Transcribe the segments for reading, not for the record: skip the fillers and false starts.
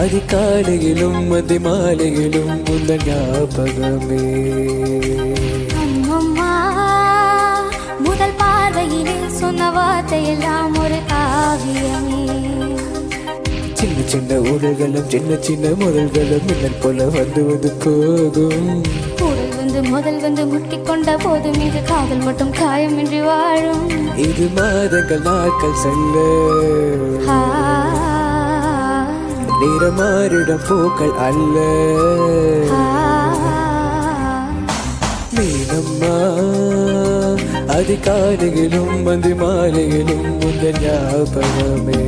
அதிகாலையிலும் மதி மாலையிலும் உந்த ஞாபகமே. முதல் பார்வையிலே சொன்ன வார்த்தையெல்லாம் ஒரு காவியமே. சின்ன சின்ன உடல்களும் சின்ன சின்ன முதல்களும் மின்னல் போல வந்து வந்து போகும். முதல் வந்து முட்டிக்கொண்ட போதும் இது காதல் மட்டும் காயமின்றி வாழும். இது மாதங்கள் நாட்கள் செல்ல நிறமாறிடம் பூக்கள் அல்ல. மீனம்மா அதிகாலையிலும் மதி மாலையிலும் உந்த ஞாபகமே.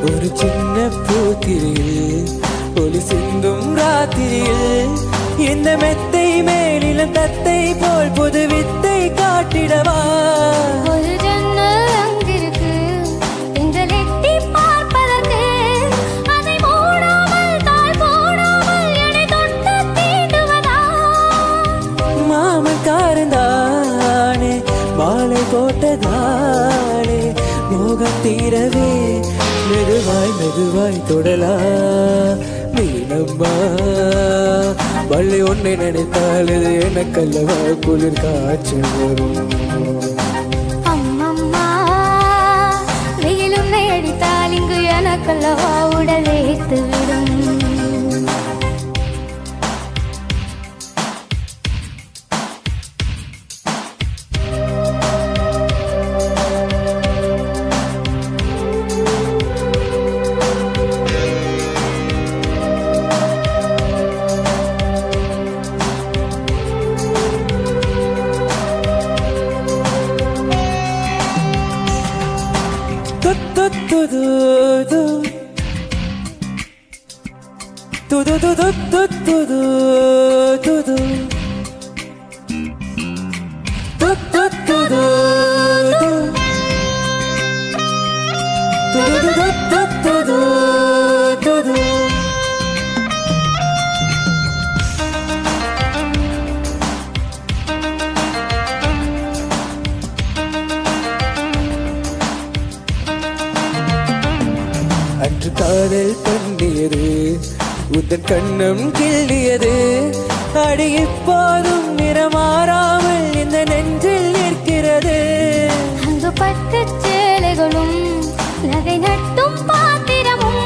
ஒரு சின்ன பூத்திரியில் ஒளி சிந்தும் ராத்திரியில் இந்த மெத்தை மேலிலும் தத்தை போல் புது வித்தை காட்டிடவா. ஒரு ஜன்னல் அங்கிருக்கு எங்கள் எட்டி பார்ப்பதற்கு. அதை மூடாமல் தாழ் போடாமல் என்னை தொட்டு தீண்டுவதா. மாமன் காரந்தானே மாலை போட்டதானே மோகம் தீரவே மெதுவாய் மெதுவாய் தொடலா. மீனம்மா வள்ளி ஒன்னை நினைத்தால் இது எனக்கல்லவா குளிர் காய்ச்சல் வரும். அம்மம்மா வெயில் உன்னை அடித்தால் இங்கு எனக்கல்லவா உடல் வேர்த்து விடும். அன்று காதல் பண்ணியது உந்தன் கண்ணம் கிள்ளியது. அடி இப்போதும் நிறமாறாமல் இந்த நெஞ்சில் நிற்கிறது. அங்கு பட்டு சேலைகளும் நகை நட்டும் பாத்திரமும்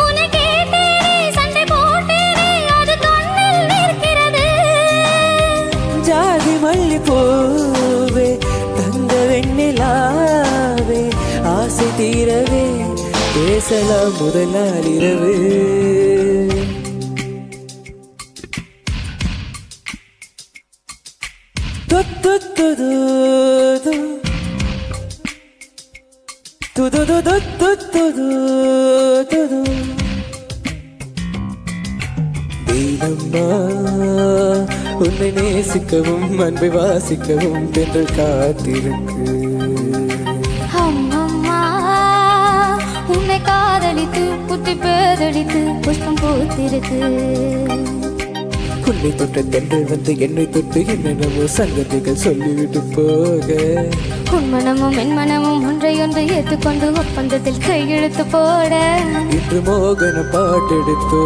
உன்னை கேட்டேனே சண்டை போட்டேனே அது கண்ணில் நிற்கிறது. ஜாதி மல்லி பூவே தங்க வெண்ணிலாவே ஆசை தீரவே பேசலாம் முதல் நாள் இரவு. தீனம்மா உன்னை நேசிக்கவும் அன்பை வாசிக்கவும் பெண்கள் காத்திருக்கு. உன்னை காதலித்து புத்தி பேதளித்து புஷ்பம் பூத்திருக்கு. உன்னை தொட்ட தென்றல் வந்து என்னை தொட்டு என்னென்னவோ சங்கதிகள் சொல்லிவிட்டு போக. உன் மனமும் என் மனமும் ஒன்றையொன்று ஏற்றுக்கொண்டு ஒப்பந்தத்தில் கையெழுத்து போட. இன்று மோகன பாட்டெடுத்தோ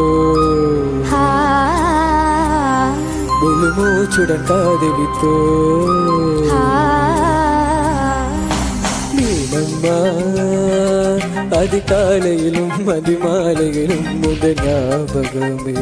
முழு மூச்சுடன் காதலித்தோ. மீனம்மா அதிகாலையிலும் மதி மாலையிலும் முதல் ஞாபகமே.